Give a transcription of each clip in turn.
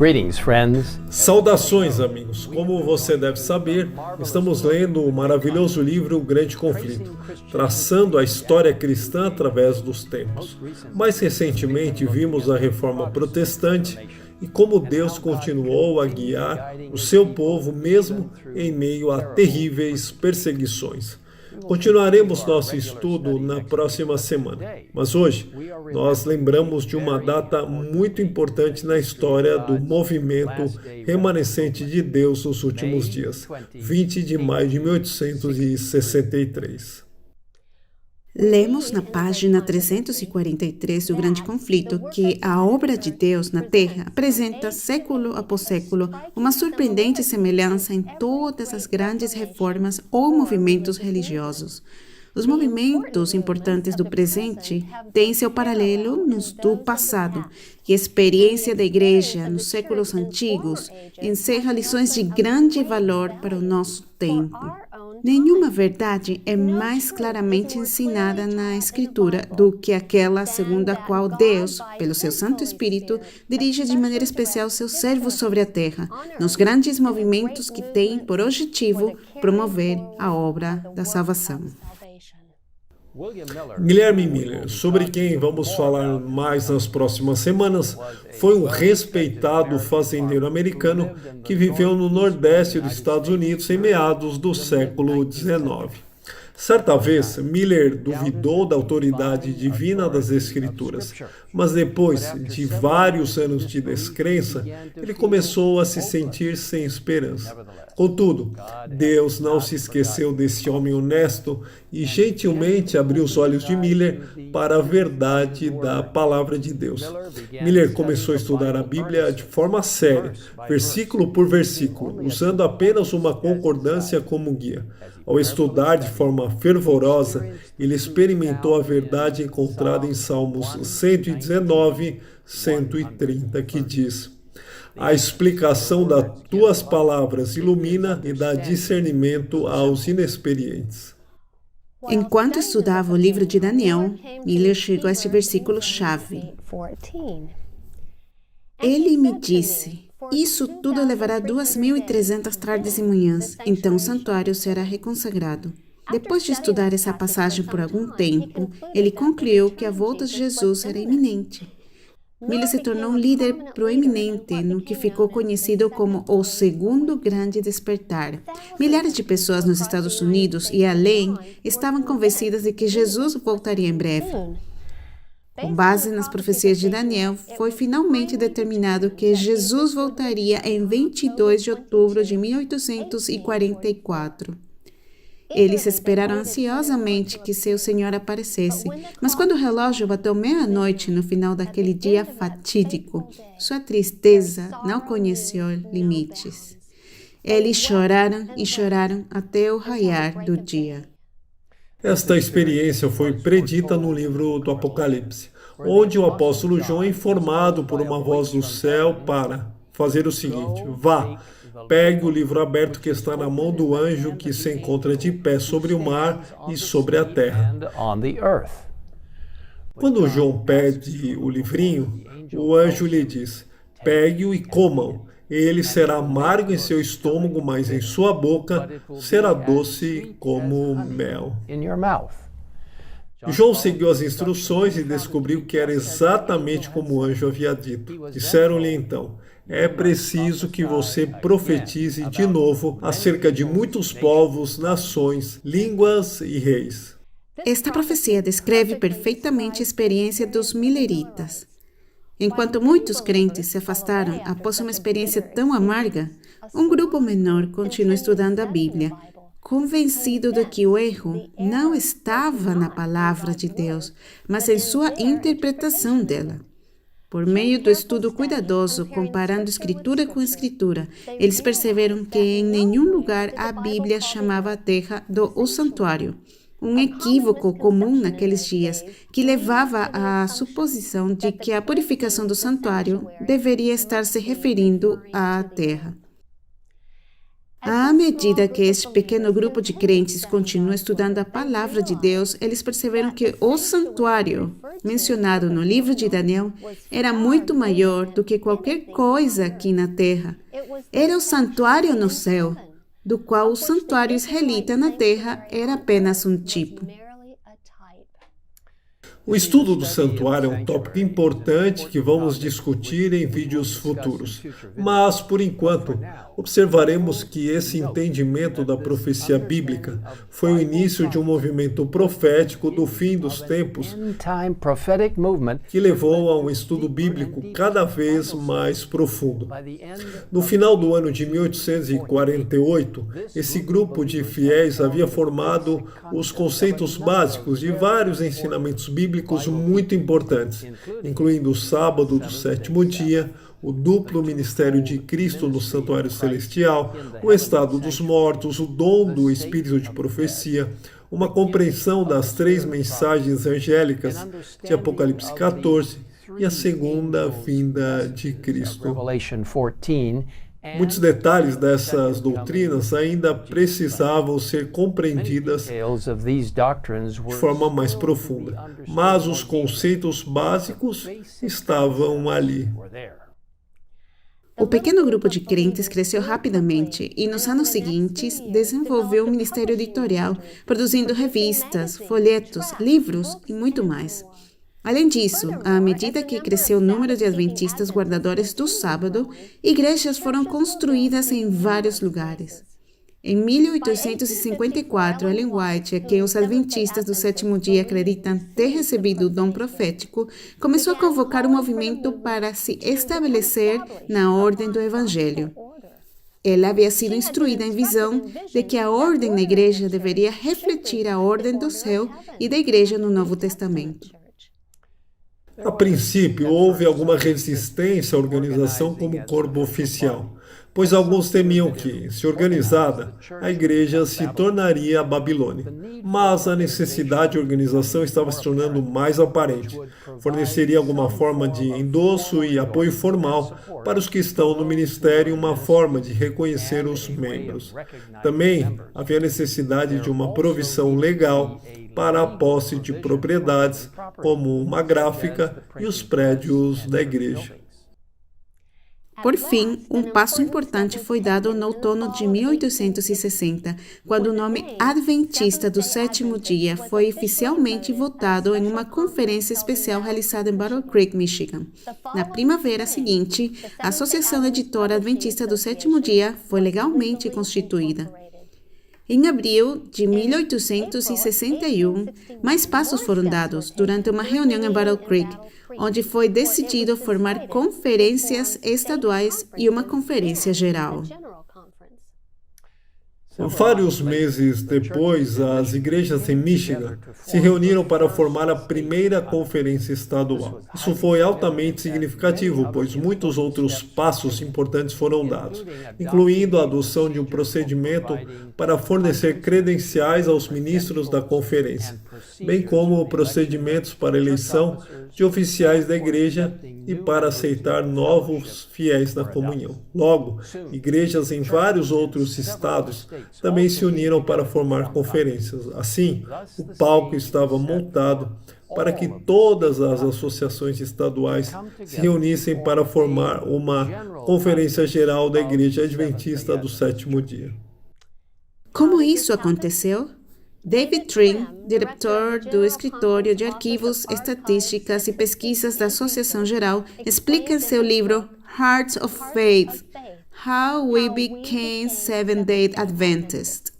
Greetings, friends. Saudações, amigos! Como você deve saber, estamos lendo o maravilhoso livro O Grande Conflito, traçando a história cristã através dos tempos. Mais recentemente, vimos a Reforma Protestante e como Deus continuou a guiar o seu povo mesmo em meio a terríveis perseguições. Continuaremos nosso estudo na próxima semana, mas hoje nós lembramos de uma data muito importante na história do movimento remanescente de Deus nos últimos dias, 20 de maio de 1863. Lemos na página 343 do Grande Conflito que a obra de Deus na Terra apresenta, século após século, uma surpreendente semelhança em todas as grandes reformas ou movimentos religiosos. Os movimentos importantes do presente têm seu paralelo nos do passado, e a experiência da Igreja nos séculos antigos encerra lições de grande valor para o nosso tempo. Nenhuma verdade é mais claramente ensinada na Escritura do que aquela segundo a qual Deus, pelo seu Santo Espírito, dirige de maneira especial seus servos sobre a terra, nos grandes movimentos que têm por objetivo promover a obra da salvação. Guilherme Miller, sobre quem vamos falar mais nas próximas semanas, foi um respeitado fazendeiro americano que viveu no Nordeste dos Estados Unidos em meados do século XIX. Certa vez, Miller duvidou da autoridade divina das Escrituras, mas depois de vários anos de descrença, ele começou a se sentir sem esperança. Contudo, Deus não se esqueceu desse homem honesto e gentilmente abriu os olhos de Miller para a verdade da palavra de Deus. Miller começou a estudar a Bíblia de forma séria, versículo por versículo, usando apenas uma concordância como guia. Ao estudar de forma fervorosa, ele experimentou a verdade encontrada em Salmos 119, 130, que diz: a explicação das tuas palavras ilumina e dá discernimento aos inexperientes. Enquanto estudava o livro de Daniel, Miller chegou a este versículo-chave. Ele me disse: isso tudo levará 2.300 tardes e manhãs, então o santuário será reconsagrado. Depois de estudar essa passagem por algum tempo, ele concluiu que a volta de Jesus era iminente. Miller se tornou um líder proeminente no que ficou conhecido como o Segundo Grande Despertar. Milhares de pessoas nos Estados Unidos e além estavam convencidas de que Jesus voltaria em breve. Com base nas profecias de Daniel, foi finalmente determinado que Jesus voltaria em 22 de outubro de 1844. Eles esperaram ansiosamente que seu Senhor aparecesse, mas quando o relógio bateu meia-noite no final daquele dia fatídico, sua tristeza não conheceu limites. Eles choraram e choraram até o raiar do dia. Esta experiência foi predita no livro do Apocalipse, onde o apóstolo João é informado por uma voz do céu para fazer o seguinte: vá, pegue o livro aberto que está na mão do anjo que se encontra de pé sobre o mar e sobre a terra. Quando João pede o livrinho, o anjo lhe diz: pegue-o e coma-o. Ele será amargo em seu estômago, mas em sua boca será doce como mel. João seguiu as instruções e descobriu que era exatamente como o anjo havia dito. Disseram-lhe então: é preciso que você profetize de novo acerca de muitos povos, nações, línguas e reis. Esta profecia descreve perfeitamente a experiência dos milleritas. Enquanto muitos crentes se afastaram após uma experiência tão amarga, um grupo menor continua estudando a Bíblia, convencido de que o erro não estava na palavra de Deus, mas em sua interpretação dela. Por meio do estudo cuidadoso, comparando escritura com escritura, eles perceberam que em nenhum lugar a Bíblia chamava a terra o santuário. Um equívoco comum naqueles dias que levava à suposição de que a purificação do santuário deveria estar se referindo à terra. À medida que este pequeno grupo de crentes continua estudando a palavra de Deus, eles perceberam que o santuário mencionado no livro de Daniel era muito maior do que qualquer coisa aqui na terra. Era o santuário no céu, do qual o santuário israelita na terra era apenas um tipo. O estudo do santuário é um tópico importante que vamos discutir em vídeos futuros. Mas, por enquanto, observaremos que esse entendimento da profecia bíblica foi o início de um movimento profético do fim dos tempos que levou a um estudo bíblico cada vez mais profundo. No final do ano de 1848, esse grupo de fiéis havia formado os conceitos básicos de vários ensinamentos bíblicos muito importantes, incluindo o sábado do sétimo dia, o duplo ministério de Cristo no santuário celestial, o estado dos mortos, o dom do espírito de profecia, uma compreensão das 3 mensagens angélicas de Apocalipse 14 e a segunda vinda de Cristo. Muitos detalhes dessas doutrinas ainda precisavam ser compreendidas de forma mais profunda, mas os conceitos básicos estavam ali. O pequeno grupo de crentes cresceu rapidamente e, nos anos seguintes, desenvolveu um ministério editorial, produzindo revistas, folhetos, livros e muito mais. Além disso, à medida que cresceu o número de adventistas guardadores do sábado, igrejas foram construídas em vários lugares. Em 1854, Ellen White, a quem os adventistas do sétimo dia acreditam ter recebido o dom profético, começou a convocar um movimento para se estabelecer na ordem do Evangelho. Ela havia sido instruída em visão de que a ordem na igreja deveria refletir a ordem do céu e da igreja no Novo Testamento. A princípio, houve alguma resistência à organização como corpo oficial, pois alguns temiam que, se organizada, a igreja se tornaria a Babilônia. Mas a necessidade de organização estava se tornando mais aparente. Forneceria alguma forma de endosso e apoio formal para os que estão no ministério e uma forma de reconhecer os membros. Também havia necessidade de uma provisão legal para a posse de propriedades, como uma gráfica e os prédios da igreja. Por fim, um passo importante foi dado no outono de 1860, quando o nome Adventista do Sétimo Dia foi oficialmente votado em uma conferência especial realizada em Battle Creek, Michigan. Na primavera seguinte, a Associação Editora Adventista do Sétimo Dia foi legalmente constituída. Em abril de 1861, mais passos foram dados durante uma reunião em Battle Creek, onde foi decidido formar conferências estaduais e uma conferência geral. Vários meses depois, as igrejas em Michigan se reuniram para formar a primeira conferência estadual. Isso foi altamente significativo, pois muitos outros passos importantes foram dados, incluindo a adoção de um procedimento para fornecer credenciais aos ministros da conferência, bem como procedimentos para eleição de oficiais da igreja e para aceitar novos fiéis na comunhão. Logo, igrejas em vários outros estados também se uniram para formar conferências. Assim, o palco estava montado para que todas as associações estaduais se reunissem para formar uma conferência geral da Igreja Adventista do Sétimo Dia. Como isso aconteceu? David Trim, diretor do Escritório de Arquivos, Estatísticas e Pesquisas da Associação Geral, explica em seu livro Hearts of Faith, How We Became Seventh-day Adventists.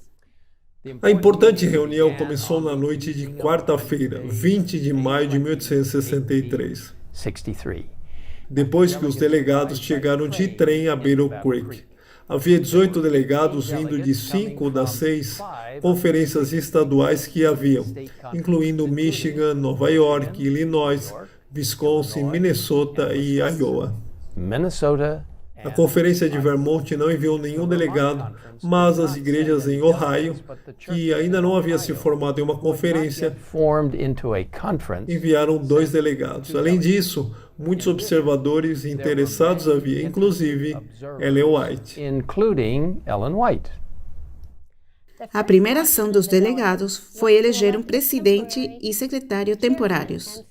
A importante reunião começou na noite de quarta-feira, 20 de maio de 1863, depois que os delegados chegaram de trem a Battle Creek. Havia 18 delegados vindo de 5 das 6 conferências estaduais que haviam, incluindo Michigan, Nova York, Illinois, Wisconsin, Minnesota e Iowa. A Conferência de Vermont não enviou nenhum delegado, mas as igrejas em Ohio, que ainda não havia se formado em uma conferência, enviaram 2 delegados. Além disso, muitos observadores interessados havia, inclusive Ellen White. A primeira ação dos delegados foi eleger um presidente e secretário temporários.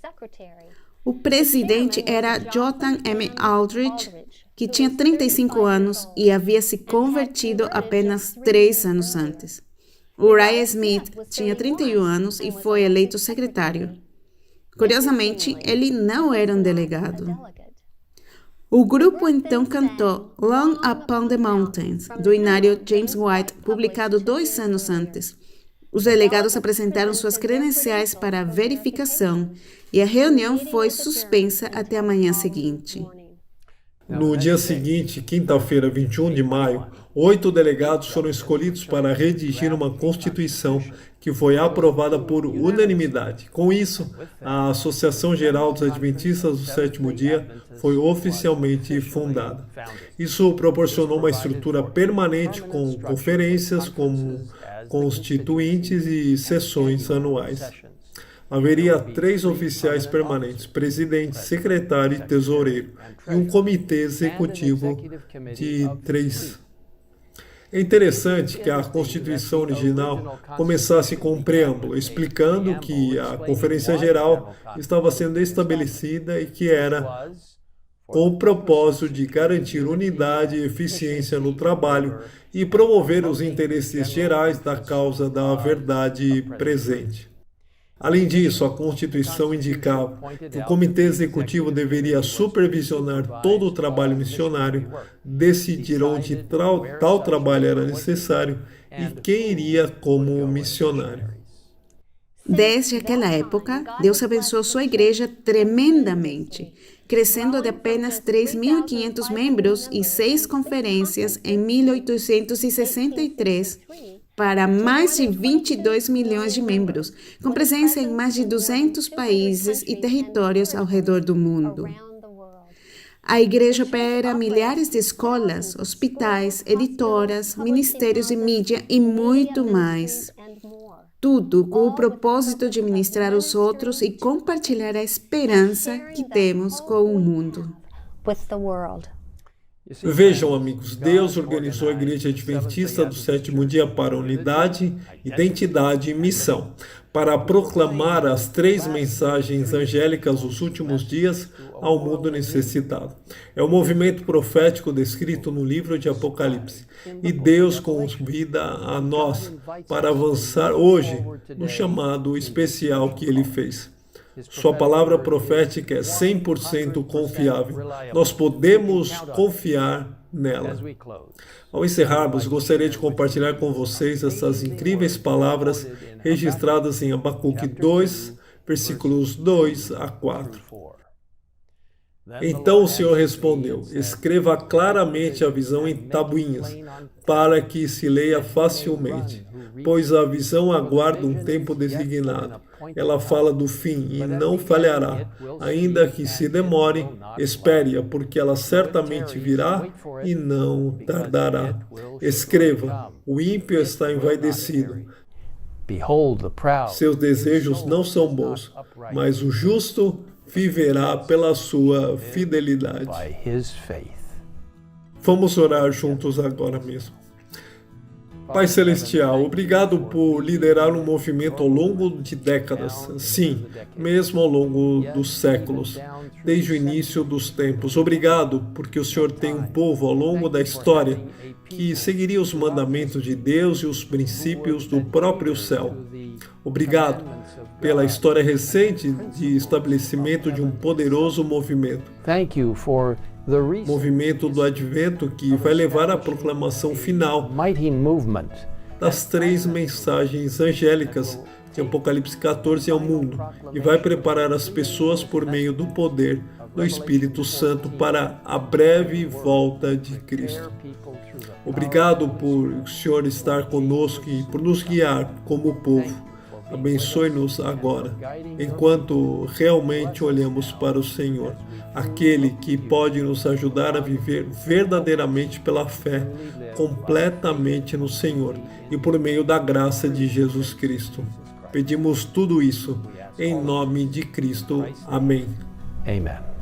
O presidente era Jotham M. Aldrich, que tinha 35 anos e havia se convertido apenas 3 anos antes. Uriah Smith tinha 31 anos e foi eleito secretário. Curiosamente, ele não era um delegado. O grupo então cantou Long Upon the Mountains, do hinário James White, publicado 2 anos antes. Os delegados apresentaram suas credenciais para verificação e a reunião foi suspensa até a manhã seguinte. No dia seguinte, quinta-feira, 21 de maio, 8 delegados foram escolhidos para redigir uma Constituição que foi aprovada por unanimidade. Com isso, a Associação Geral dos Adventistas do Sétimo Dia foi oficialmente fundada. Isso proporcionou uma estrutura permanente com conferências como constituintes e sessões anuais. Haveria 3 oficiais permanentes, presidente, secretário e tesoureiro, e um comitê executivo de 3. É interessante que a Constituição original começasse com um preâmbulo, explicando que a Conferência Geral estava sendo estabelecida e que era com o propósito de garantir unidade e eficiência no trabalho e promover os interesses gerais da causa da verdade presente. Além disso, a Constituição indicava que o Comitê Executivo deveria supervisionar todo o trabalho missionário, decidir onde tal trabalho era necessário e quem iria como missionário. Desde aquela época, Deus abençoou sua igreja tremendamente, crescendo de apenas 3.500 membros e 6 conferências em 1863, para mais de 22 milhões de membros, com presença em mais de 200 países e territórios ao redor do mundo. A igreja opera milhares de escolas, hospitais, editoras, ministérios de mídia e muito mais. Tudo com o propósito de ministrar aos outros e compartilhar a esperança que temos com o mundo. Vejam, amigos, Deus organizou a Igreja Adventista do Sétimo Dia para unidade, identidade e missão, para proclamar as 3 mensagens angélicas dos últimos dias ao mundo necessitado. É o movimento profético descrito no livro de Apocalipse. E Deus convida a nós para avançar hoje no chamado especial que Ele fez. Sua palavra profética é 100% confiável. Nós podemos confiar nela. Ao encerrarmos, gostaria de compartilhar com vocês essas incríveis palavras registradas em Abacuque 2, versículos 2 a 4. Então o Senhor respondeu: escreva claramente a visão em tabuinhas, para que se leia facilmente, pois a visão aguarda um tempo designado. Ela fala do fim e não falhará. Ainda que se demore, espere-a, porque ela certamente virá e não tardará. Escreva: o ímpio está envaidecido. Seus desejos não são bons, mas o justo viverá pela sua fidelidade. Vamos orar juntos agora mesmo. Pai Celestial, obrigado por liderar um movimento ao longo de décadas, sim, mesmo ao longo dos séculos, desde o início dos tempos. Obrigado porque o Senhor tem um povo ao longo da história que seguiria os mandamentos de Deus e os princípios do próprio céu. Obrigado pela história recente de estabelecimento de um poderoso movimento. Movimento do Advento que vai levar à proclamação final das 3 mensagens angélicas de Apocalipse 14 ao mundo e vai preparar as pessoas por meio do poder do Espírito Santo para a breve volta de Cristo. Obrigado por o Senhor estar conosco e por nos guiar como povo. Abençoe-nos agora, enquanto realmente olhamos para o Senhor, aquele que pode nos ajudar a viver verdadeiramente pela fé, completamente no Senhor e por meio da graça de Jesus Cristo. Pedimos tudo isso em nome de Cristo. Amém. Amen.